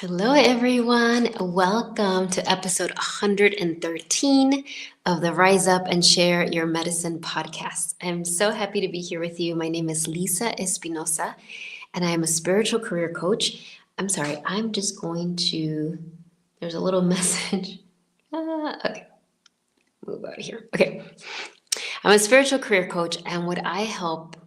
Hello, everyone. Welcome to episode 113 of the Rise Up and Share Your Medicine podcast. I'm so happy to be here with you. My name is Lisa Espinosa, and I am a spiritual career coach. I'm sorry, I'm just going to, there's a little message. Okay, move out of here. Okay, I'm a spiritual career coach, and what I help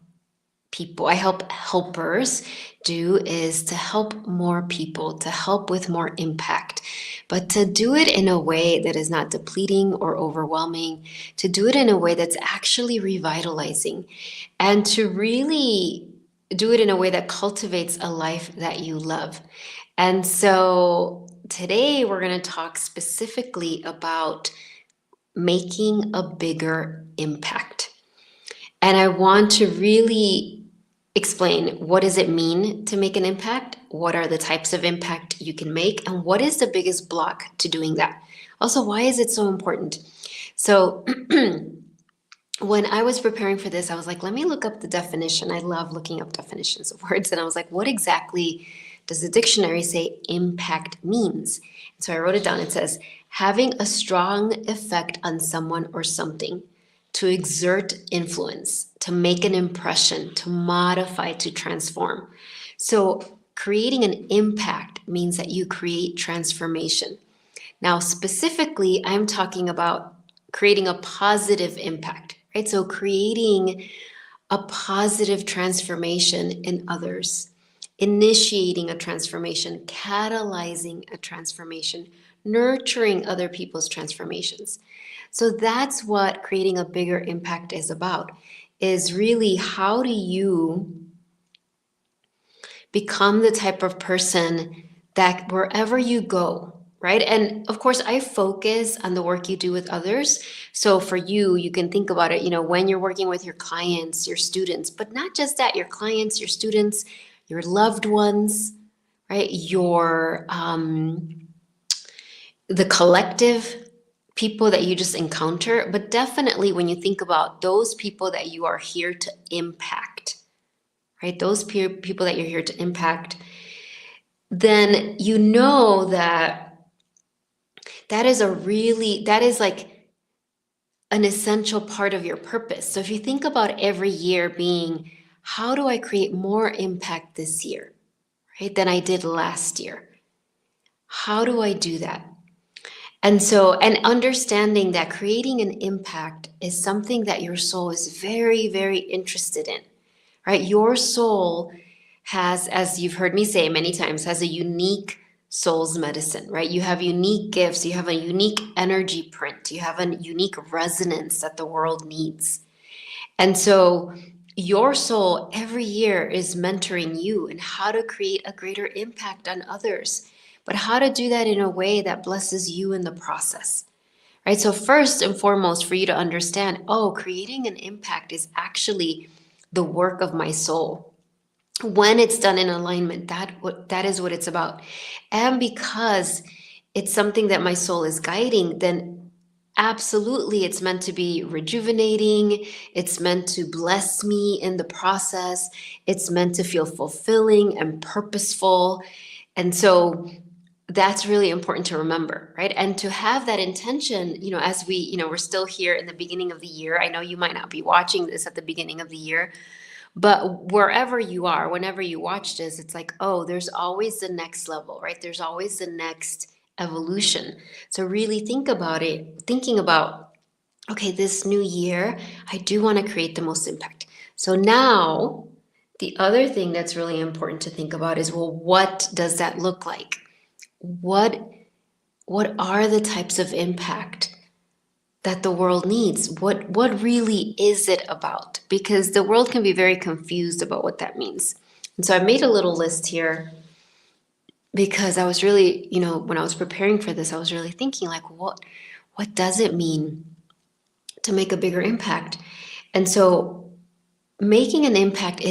helpers do is to help more people, to help with more impact, but to do it in a way that is not depleting or overwhelming, to do it in a way that's actually revitalizing, and to really do it in a way that cultivates a life that you love. And so today we're going to talk specifically about making a bigger impact. And I want to really explain what does it mean to make an impact, what are the types of impact you can make, and what is the biggest block to doing that. Also, why is it so important? So when I was preparing for this, I was like, let me look up the definition. I love looking up definitions of words. And I was like, what exactly does the dictionary say impact means? And so I wrote it down. It says, having a strong effect on someone or something, to exert influence, to make an impression, to modify, to transform. So creating an impact means that you create transformation. Now, specifically, I'm talking about creating a positive impact, right? So creating a positive transformation in others, initiating a transformation, catalyzing a transformation, nurturing other people's transformations. So that's what creating a bigger impact is about, is really how do you become the type of person that wherever you go, right? And of course, I focus on the work you do with others. So for you, you can think about it, when you're working with your clients, your students, but not just that, your clients, your students, your loved ones, right? The collective people that you just encounter, but definitely when you think about those people that you are here to impact, right? Those people that you're here to impact, then you know that is like an essential part of your purpose. So if you think about every year being, how do I create more impact this year, right, than I did last year? How do I do that? And understanding that creating an impact is something that your soul is very, very interested in, right? Your soul has, as you've heard me say many times, has a unique soul's medicine, right? You have unique gifts, you have a unique energy print, you have a unique resonance that the world needs. And so your soul every year is mentoring you in how to create a greater impact on others, but how to do that in a way that blesses you in the process, right? So first and foremost, for you to understand, creating an impact is actually the work of my soul. When it's done in alignment, that is what it's about. And because it's something that my soul is guiding, then absolutely it's meant to be rejuvenating. It's meant to bless me in the process. It's meant to feel fulfilling and purposeful. And so that's really important to remember, right? And to have that intention, as we're still here in the beginning of the year. I know you might not be watching this at the beginning of the year, but wherever you are, whenever you watch this, it's like, there's always the next level, right? There's always the next evolution. So really thinking about, okay, this new year, I do want to create the most impact. So now the other thing that's really important to think about is, well, what does that look like? What are the types of impact that the world needs? What really is it about? Because the world can be very confused about what that means. And so I made a little list here because I was really, when I was preparing for this, I was really thinking like, what does it mean to make a bigger impact? And so making an impact,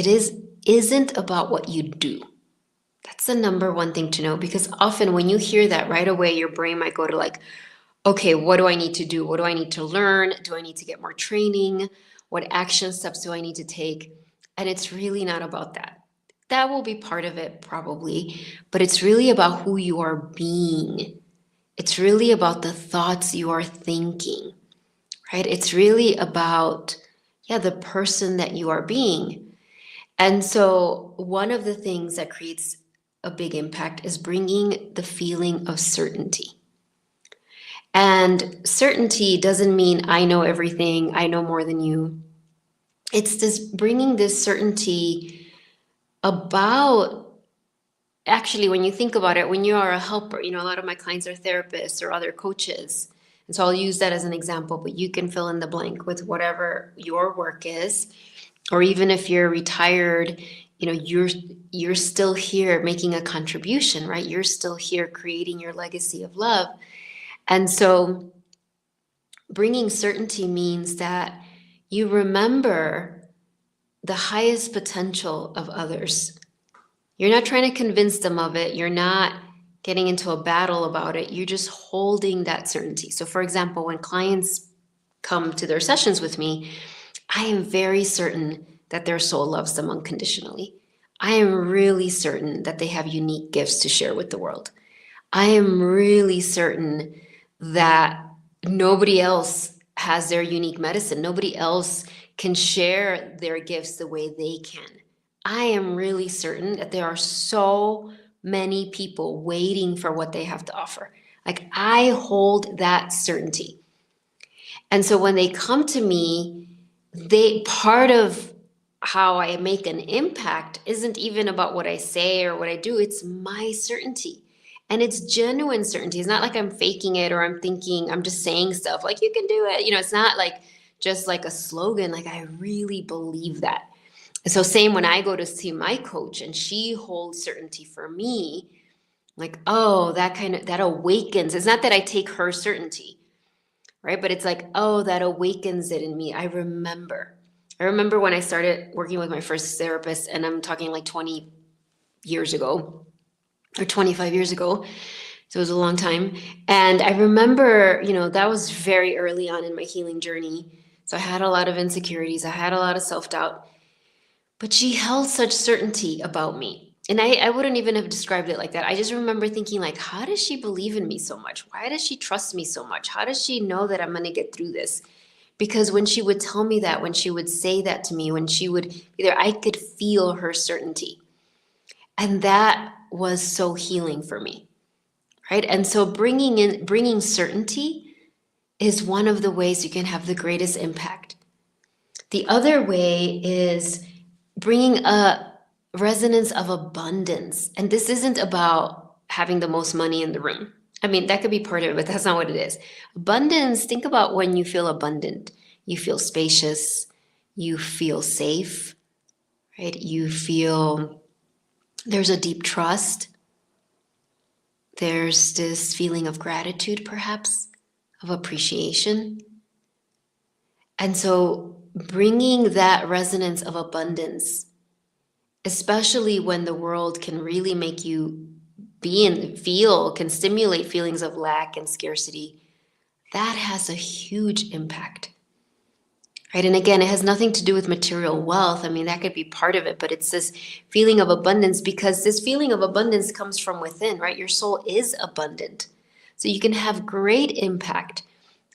isn't about what you do. That's the number one thing to know, because often when you hear that right away, your brain might go to like, okay, what do I need to do? What do I need to learn? Do I need to get more training? What action steps do I need to take? And it's really not about that. That will be part of it probably, but it's really about who you are being. It's really about the thoughts you are thinking, right? It's really about, yeah, the person that you are being. And so, one of the things that creates a big impact is bringing the feeling of certainty. And certainty doesn't mean I know everything, I know more than you. It's this bringing this certainty about, actually, when you think about it, when you are a helper, a lot of my clients are therapists or other coaches. And so I'll use that as an example, but you can fill in the blank with whatever your work is. Or even if you're retired, you're still here making a contribution, right? You're still here creating your legacy of love. And so bringing certainty means that you remember the highest potential of others. You're not trying to convince them of it. You're not getting into a battle about it. You're just holding that certainty. So, for example, when clients come to their sessions with me, I am very certain that their soul loves them unconditionally. I am really certain that they have unique gifts to share with the world. I am really certain that nobody else has their unique medicine. Nobody else can share their gifts the way they can. I am really certain that there are so many people waiting for what they have to offer. Like, I hold that certainty. And so when they come to me, part of how I make an impact isn't even about what I say or what I do. It's my certainty. And it's genuine certainty. It's not like I'm faking it or I'm thinking, I'm just saying stuff like, you can do it. It's not like just like a slogan. Like, I really believe that. And so same when I go to see my coach and she holds certainty for me, like, oh, that awakens. It's not that I take her certainty, right? But it's like, oh, that awakens it in me. I remember when I started working with my first therapist, and I'm talking like 20 years ago or 25 years ago. So it was a long time. And I remember, that was very early on in my healing journey. So I had a lot of insecurities. I had a lot of self-doubt. But she held such certainty about me. And I wouldn't even have described it like that. I just remember thinking, like, how does she believe in me so much? Why does she trust me so much? How does she know that I'm going to get through this? Because when she would tell me that, when she would say that to me, when she would be there, I could feel her certainty. And that was so healing for me, right? And so bringing certainty is one of the ways you can have the greatest impact. The other way is bringing a resonance of abundance. And this isn't about having the most money in the room. I mean, that could be part of it, but that's not what it is. Abundance, think about when you feel abundant. You feel spacious, you feel safe, right? You feel there's a deep trust. There's this feeling of gratitude, perhaps, of appreciation. And so bringing that resonance of abundance, especially when the world can really make you can stimulate feelings of lack and scarcity, that has a huge impact, right? And again, it has nothing to do with material wealth. I mean, that could be part of it, but it's this feeling of abundance, because this feeling of abundance comes from within, right? Your soul is abundant. So you can have great impact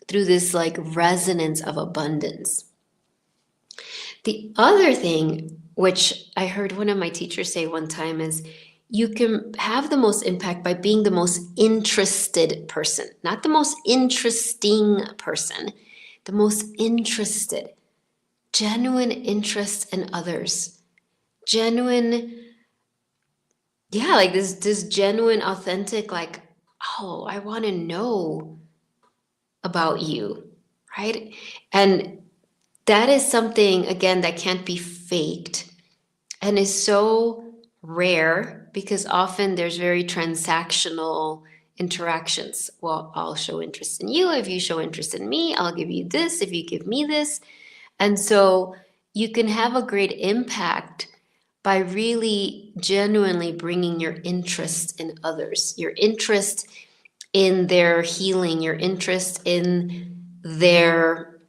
through this like resonance of abundance. The other thing, which I heard one of my teachers say one time, is you can have the most impact by being the most interested person, not the most interesting person, the most interested, genuine interest in others, genuine, yeah, like this genuine, authentic, like, oh, I want to know about you, right? And that is something, again, that can't be faked and is so rare because often there's very transactional interactions. Well, I'll show interest in you. If you show interest in me, I'll give you this. If you give me this. And so you can have a great impact by really genuinely bringing your interest in others, your interest in their healing, your interest in their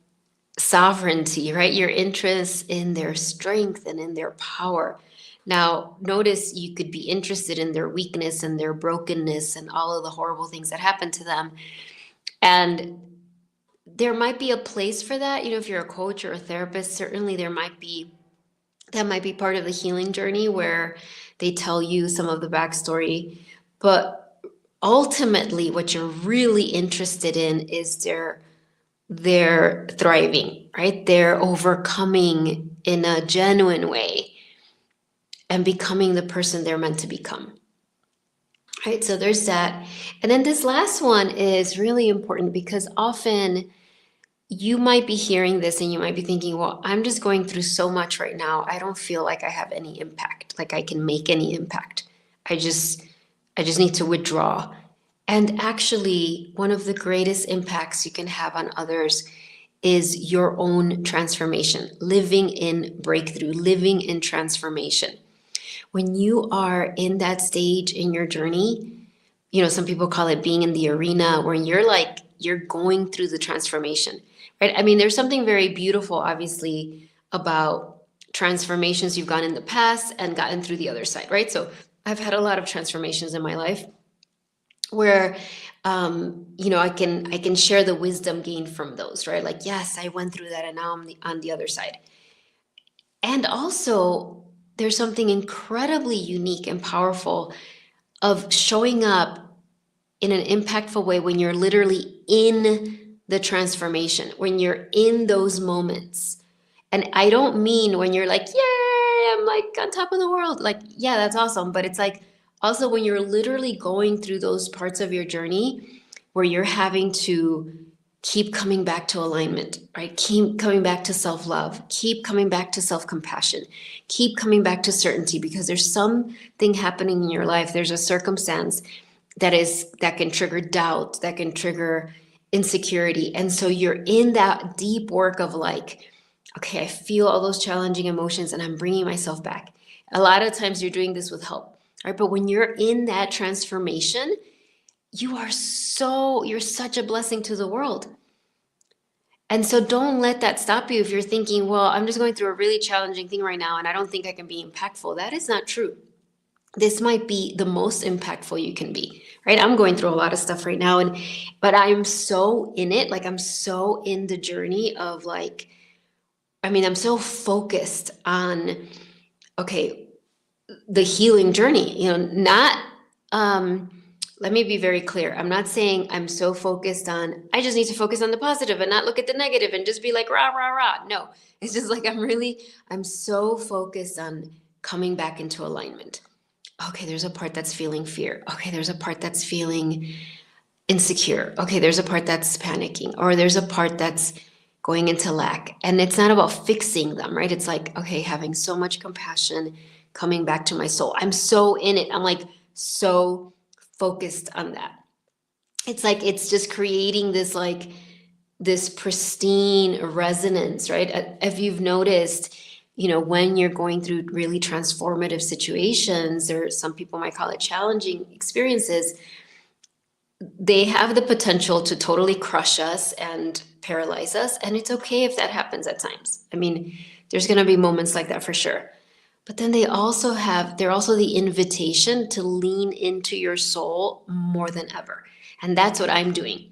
sovereignty, right? Your interest in their strength and in their power. Now, notice you could be interested in their weakness and their brokenness and all of the horrible things that happen to them. And there might be a place for that. If you're a coach or a therapist, certainly that might be part of the healing journey where they tell you some of the backstory. But ultimately, what you're really interested in is their thriving, right? They're overcoming in a genuine way and becoming the person they're meant to become. Right? So there's that. And then this last one is really important because often you might be hearing this and you might be thinking, well, I'm just going through so much right now. I don't feel like I have any impact, like I can make any impact. I just need to withdraw. And actually, one of the greatest impacts you can have on others is your own transformation, living in breakthrough, living in transformation. When you are in that stage in your journey, some people call it being in the arena where you're going through the transformation, right? I mean, there's something very beautiful, obviously, about transformations you've gone in the past and gotten through the other side, right? So I've had a lot of transformations in my life where I can share the wisdom gained from those, right? Like, yes, I went through that and now I'm on the other side. And also, there's something incredibly unique and powerful of showing up in an impactful way when you're literally in the transformation, when you're in those moments. And I don't mean when you're like, yay, I'm like on top of the world. Like, yeah, that's awesome. But it's like also when you're literally going through those parts of your journey where you're having to keep coming back to alignment, right? Keep coming back to self-love, keep coming back to self-compassion, keep coming back to certainty because there's something happening in your life. There's a circumstance that can trigger doubt, that can trigger insecurity. And so you're in that deep work of like, okay, I feel all those challenging emotions and I'm bringing myself back. A lot of times you're doing this with help, right? But when you're in that transformation, you're such a blessing to the world. And so don't let that stop you if you're thinking, well, I'm just going through a really challenging thing right now and I don't think I can be impactful. That is not true. This might be the most impactful you can be, right? I'm going through a lot of stuff right now but I'm so in it, like I'm so in the journey of I'm so focused on, okay, the healing journey, not, let me be very clear. I'm not saying I'm so focused on, I just need to focus on the positive and not look at the negative and just be like, rah, rah, rah. No, it's just like, I'm so focused on coming back into alignment. Okay, there's a part that's feeling fear. Okay, there's a part that's feeling insecure. Okay, there's a part that's panicking, or there's a part that's going into lack. And it's not about fixing them, right? It's like, okay, having so much compassion, coming back to my soul. I'm so in it. I'm like so focused on that. It's like, it's just creating this pristine resonance, right? If you've noticed, when you're going through really transformative situations, or some people might call it challenging experiences, they have the potential to totally crush us and paralyze us. And it's okay if that happens at times. I mean, there's going to be moments like that for sure. But then they're also the invitation to lean into your soul more than ever. And that's what I'm doing,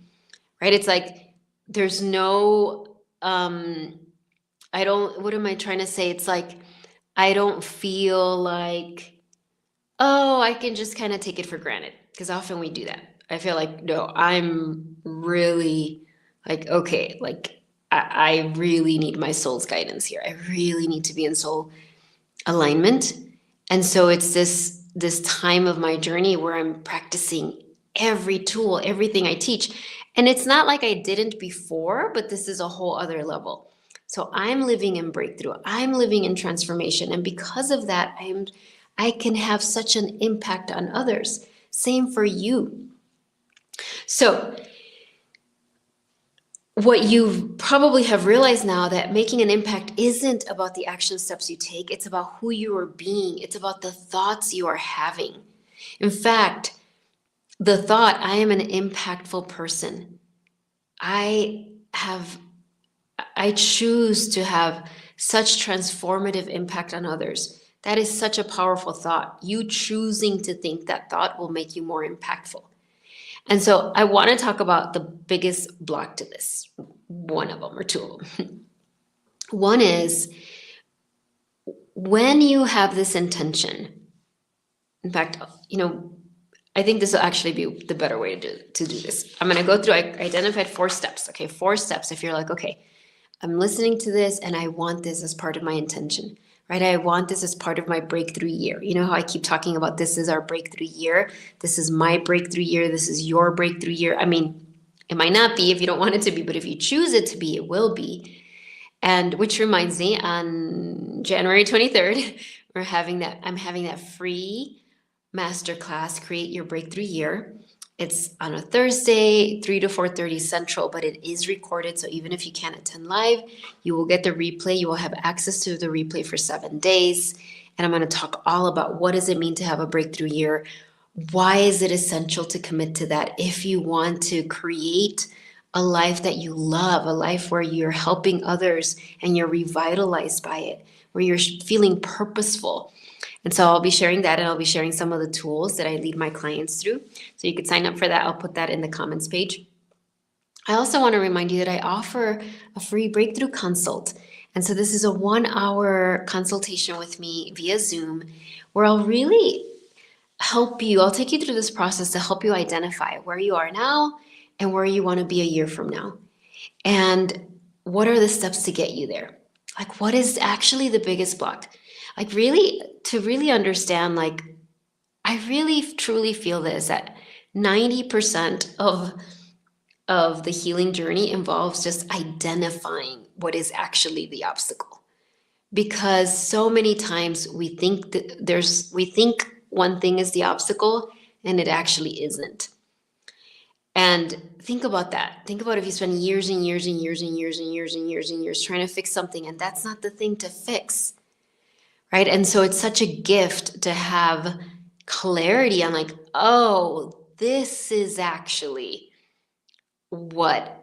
right? It's like, there's no, what am I trying to say? It's like, I don't feel like, oh, I can just kind of take it for granted. Because often we do that. I feel like, no, I'm really like, okay, like I really need my soul's guidance here. I really need to be in soul alignment. And so it's this time of my journey where I'm practicing every tool, everything I teach. And it's not like I didn't before, but this is a whole other level. So I'm living in breakthrough. I'm living in transformation. And because of that, I can have such an impact on others. Same for you. So what you probably have realized now, that making an impact isn't about the action steps you take. It's about who you are being. It's about the thoughts you are having. In fact, the thought, I am an impactful person. I choose to have such transformative impact on others. That is such a powerful thought. You choosing to think that thought will make you more impactful. And so I want to talk about the biggest block to this, one of them or two of them. One is when you have this intention, in fact, I think this will actually be the better way to do this. I'm going to go through, I identified 4 steps. Okay, 4 steps. If you're like, okay, I'm listening to this and I want this as part of my intention, right? I want this as part of my breakthrough year. You know how I keep talking about this is our breakthrough year? This is my breakthrough year. This is your breakthrough year. I mean, it might not be if you don't want it to be, but if you choose it to be, it will be. And which reminds me, on January 23rd, I'm having that free masterclass, Create Your Breakthrough Year. It's on a Thursday, 3 to 4:30 Central, but it is recorded. So even if you can't attend live, you will get the replay. You will have access to the replay for 7 days. And I'm going to talk all about what does it mean to have a breakthrough year? Why is it essential to commit to that if you want to create a life that you love, a life where you're helping others and you're revitalized by it, where you're feeling purposeful. And so I'll be sharing that, and I'll be sharing some of the tools that I lead my clients through. So you could sign up for that. I'll put that in the comments page. I also want to remind you that I offer a free breakthrough consult. And so this is a 1-hour consultation with me via Zoom where I'll really help you. I'll take you through this process to help you identify where you are now and where you want to be a year from now. And what are the steps to get you there? Like, what is actually the biggest block? Like, really, to really understand, like, I really truly feel this, that 90% of the healing journey involves just identifying what is actually the obstacle. Because so many times we think one thing is the obstacle and it actually isn't. And think about that. Think about if you spend years and years and years and years and years and years and years trying to fix something, and that's not the thing to fix, right? And so it's such a gift to have clarity on, like, oh, this is actually what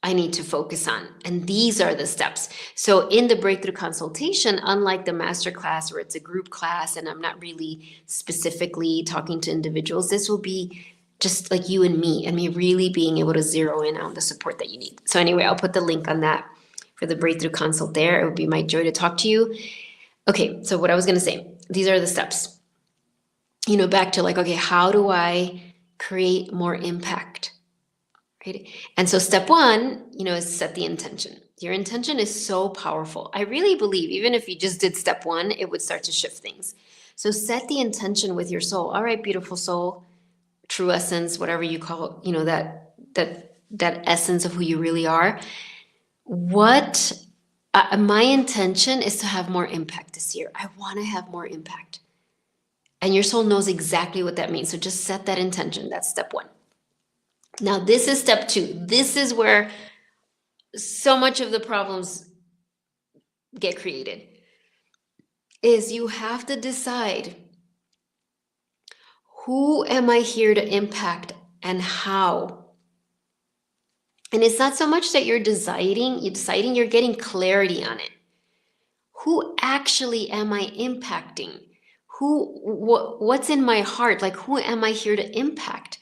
I need to focus on. And these are the steps. So in the breakthrough consultation, unlike the masterclass where it's a group class and I'm not really specifically talking to individuals, this will be just like you and me really being able to zero in on the support that you need. So anyway, I'll put the link on that for the breakthrough consult there. It would be my joy to talk to you. Okay, so what I was going to say, these are the steps. Back to like, okay, how do I create more impact? Right? And so step 1, is set the intention. Your intention is so powerful. I really believe even if you just did step 1, it would start to shift things. So set the intention with your soul. All right, beautiful soul, true essence, whatever you call it, that essence of who you really are. What my intention is to have more impact this year. I want to have more impact. And your soul knows exactly what that means. So just set that intention. That's step 1. Now, this is step 2. This is where so much of the problems get created. Is you have to decide, who am I here to impact and how? And it's not so much that you're deciding, you're getting clarity on it. Who actually am I impacting? What's in my heart? Like, who am I here to impact?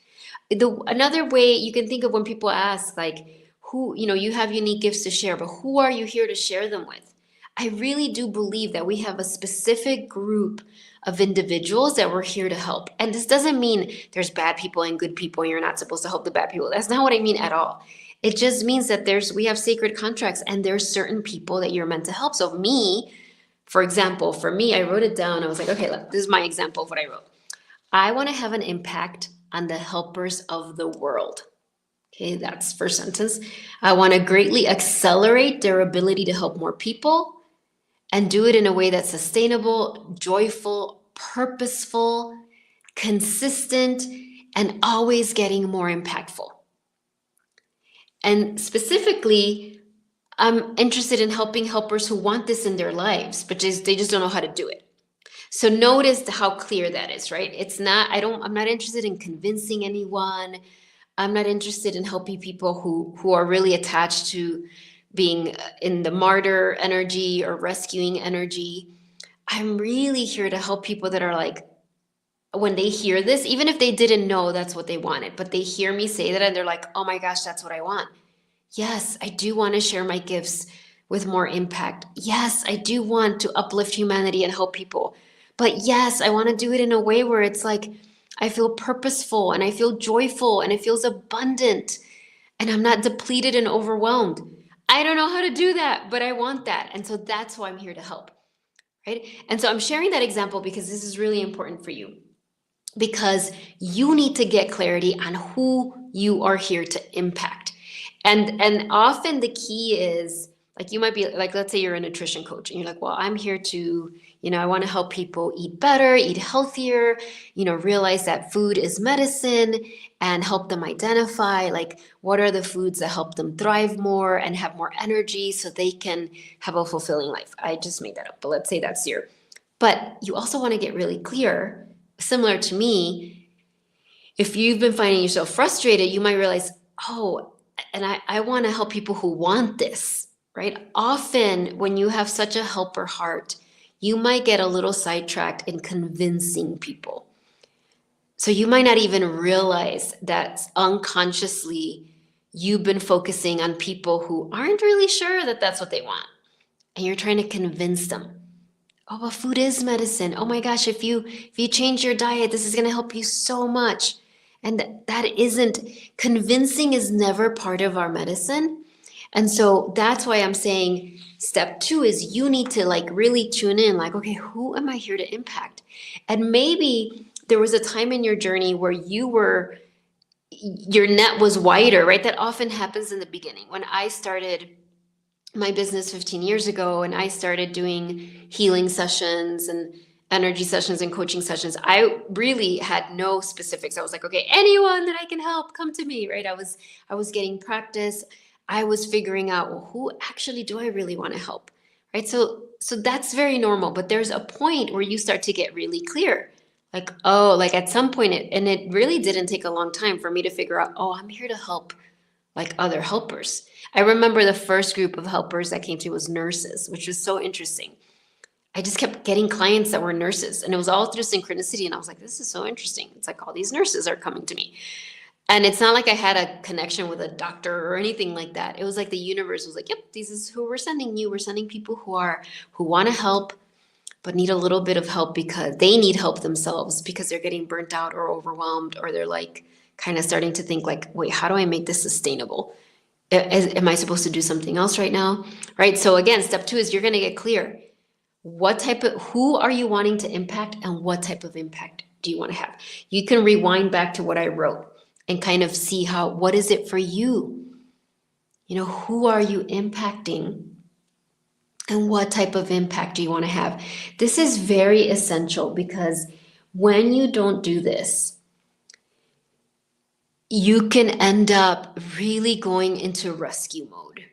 Another way you can think of when people ask, like, who, you have unique gifts to share, but who are you here to share them with? I really do believe that we have a specific group of individuals that we're here to help. And this doesn't mean there's bad people and good people and you're not supposed to help the bad people. That's not what I mean at all. It just means that we have sacred contracts and there's certain people that you're meant to help. So for example, for me, I wrote it down. I was like, okay, look, this is my example of what I wrote. I want to have an impact on the helpers of the world. Okay, that's first sentence. I want to greatly accelerate their ability to help more people and do it in a way that's sustainable, joyful, purposeful, consistent, and always getting more impactful. And specifically, I'm interested in helping helpers who want this in their lives, but they just don't know how to do it. So notice how clear that is, right? I'm not interested in convincing anyone. I'm not interested in helping people who are really attached to being in the martyr energy or rescuing energy. I'm really here to help people that are like, when they hear this, even if they didn't know that's what they wanted, but they hear me say that and they're like, oh my gosh, that's what I want. Yes, I do want to share my gifts with more impact. Yes, I do want to uplift humanity and help people. But yes, I want to do it in a way where it's like I feel purposeful and I feel joyful and it feels abundant and I'm not depleted and overwhelmed. I don't know how to do that, but I want that. And so that's why I'm here to help, right? And so I'm sharing that example because this is really important for you, because you need to get clarity on who you are here to impact. And often the key is, like, you might be like, let's say you're a nutrition coach and you're like, well, I'm here to, I want to help people eat better, eat healthier, realize that food is medicine, and help them identify like what are the foods that help them thrive more and have more energy so they can have a fulfilling life. I just made that up, but let's say that's your, but you also want to get really clear. Similar to me, if you've been finding yourself frustrated, you might realize, oh, and I want to help people who want this, right? Often when you have such a helper heart, you might get a little sidetracked in convincing people. So you might not even realize that unconsciously you've been focusing on people who aren't really sure that that's what they want. And you're trying to convince them. Oh, but food is medicine. Oh my gosh, if you change your diet, this is going to help you so much. And that isn't, convincing is never part of our medicine. And so that's why I'm saying step 2 is you need to like really tune in, like, okay, who am I here to impact? And maybe there was a time in your journey where your net was wider, right? That often happens in the beginning. When I started my business 15 years ago and I started doing healing sessions and energy sessions and coaching sessions, I really had no specifics. I was like, okay, anyone that I can help, come to me, right? I was getting practice. I was figuring out, well, who actually do I really want to help? Right? So that's very normal, but there's a point where you start to get really clear. Like, oh, like at some point and it really didn't take a long time for me to figure out, oh, I'm here to help like other helpers. I remember the first group of helpers that came to was nurses, which was so interesting. I just kept getting clients that were nurses, and it was all through synchronicity. And I was like, this is so interesting. It's like all these nurses are coming to me. And it's not like I had a connection with a doctor or anything like that. It was like the universe was like, yep, this is who we're sending you. We're sending people who want to help, but need a little bit of help because they need help themselves because they're getting burnt out or overwhelmed, or they're like kind of starting to think like, wait, how do I make this sustainable? Am I supposed to do something else right now? Right? So again, step 2 is you're going to get clear. Who are you wanting to impact and what type of impact do you want to have? You can rewind back to what I wrote and kind of see what is it for you? Who are you impacting and what type of impact do you want to have? This is very essential because when you don't do this, you can end up really going into rescue mode,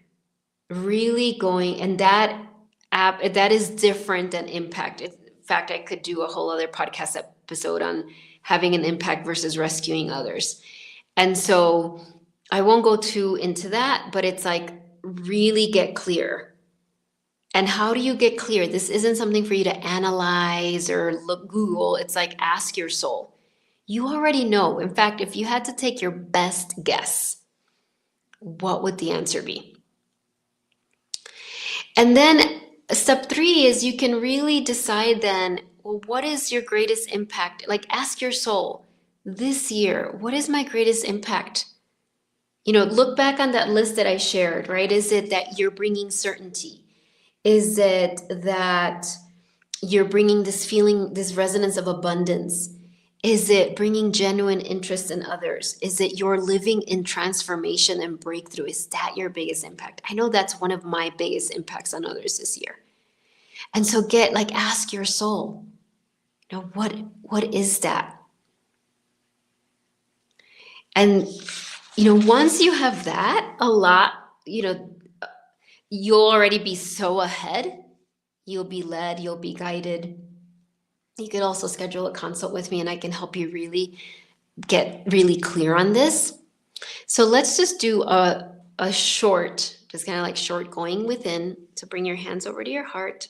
really going, and that is different than impact. In fact, I could do a whole other podcast episode on having an impact versus rescuing others. And so I won't go too into that, but it's like really get clear. And how do you get clear? This isn't something for you to analyze or Google. It's like ask your soul. You already know. In fact, if you had to take your best guess, what would the answer be? And then step 3 is you can really decide then, well, what is your greatest impact? Like ask your soul, this year, what is my greatest impact? Look back on that list that I shared, right? Is it that you're bringing certainty? Is it that you're bringing this feeling, this resonance of abundance? Is it bringing genuine interest in others? Is it you're living in transformation and breakthrough? Is that your biggest impact? I know that's one of my biggest impacts on others this year. And so ask your soul, what is that? And, once you have that, you'll already be so ahead. You'll be led, you'll be guided. You could also schedule a consult with me and I can help you really get really clear on this. So let's just do a short, just kind of like short going within, to bring your hands over to your heart.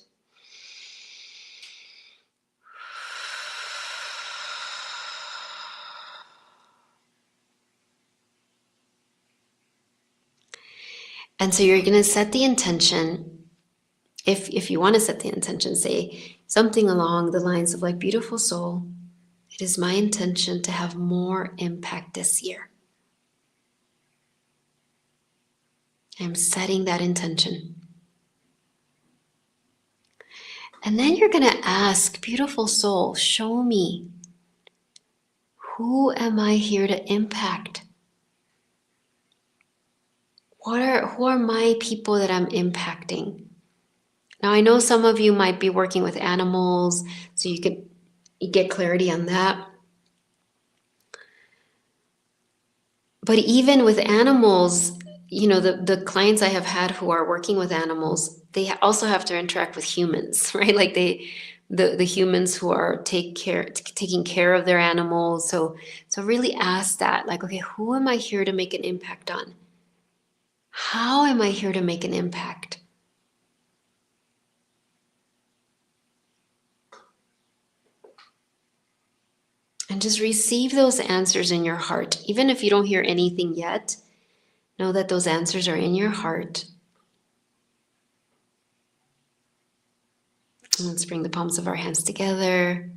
And so you're going to set the intention. If you want to set the intention, say something along the lines of like, beautiful soul, it is my intention to have more impact this year. I'm setting that intention. And then you're going to ask, beautiful soul, show me, who am I here to impact? Who are my people that I'm impacting? Now, I know some of you might be working with animals, so you get clarity on that. But even with animals, the clients I have had who are working with animals, they also have to interact with humans, right? Like the humans who are taking care of their animals. So really ask that, like, okay, who am I here to make an impact on? How am I here to make an impact? And just receive those answers in your heart. Even if you don't hear anything yet, know that those answers are in your heart. And let's bring the palms of our hands together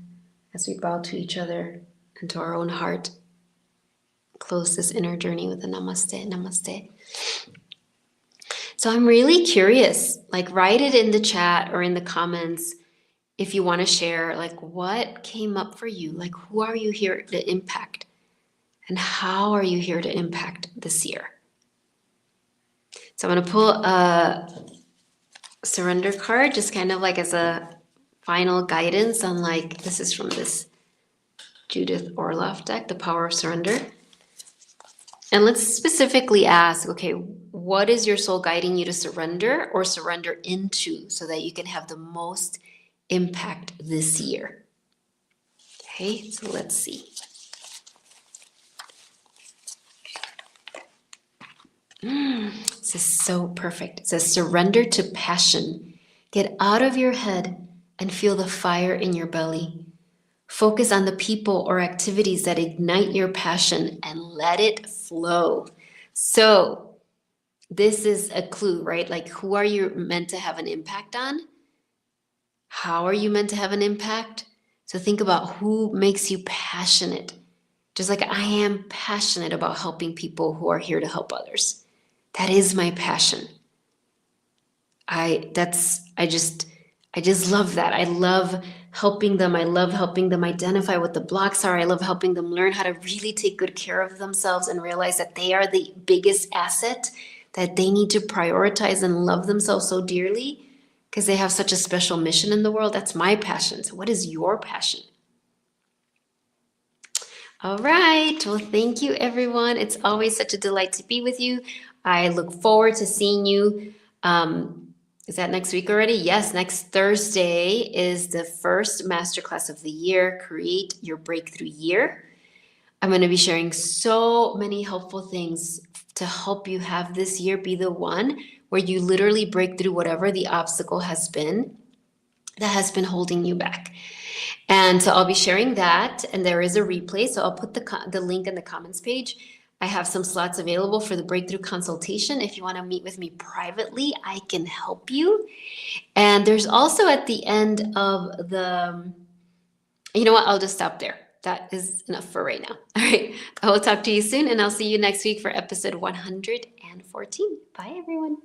as we bow to each other and to our own heart. Close this inner journey with a namaste, namaste. So I'm really curious, like write it in the chat or in the comments if you want to share, like what came up for you? Like who are you here to impact? And how are you here to impact this year? So I'm going to pull a surrender card, just kind of like as a final guidance on like, this is from this Judith Orloff deck, The Power of Surrender. And let's specifically ask, okay, what is your soul guiding you to surrender or surrender into so that you can have the most impact this year? Okay, so let's see. This is so perfect. It says, surrender to passion. Get out of your head and feel the fire in your belly. Focus on the people or activities that ignite your passion and let it flow. So this is a clue, right? Like, who are you meant to have an impact on? How are you meant to have an impact? So think about who makes you passionate. Just like I am passionate about helping people who are here to help others. That is my passion. I just love that. I love helping them. I love helping them identify what the blocks are. I love helping them learn how to really take good care of themselves and realize that they are the biggest asset, that they need to prioritize and love themselves so dearly because they have such a special mission in the world. That's my passion. So what is your passion? All right. Well, thank you, everyone. It's always such a delight to be with you. I look forward to seeing you. Is that next week already? Yes, next Thursday is the first masterclass of the year, Create Your Breakthrough Year. I'm going to be sharing so many helpful things to help you have this year be the one where you literally break through whatever the obstacle has been that has been holding you back. And so I'll be sharing that, and there is a replay. So I'll put the link in the comments page. I have some slots available for the breakthrough consultation. If you want to meet with me privately, I can help you. And there's also at the end of you know what? I'll just stop there. That is enough for right now. All right. I will talk to you soon, and I'll see you next week for episode 114. Bye, everyone.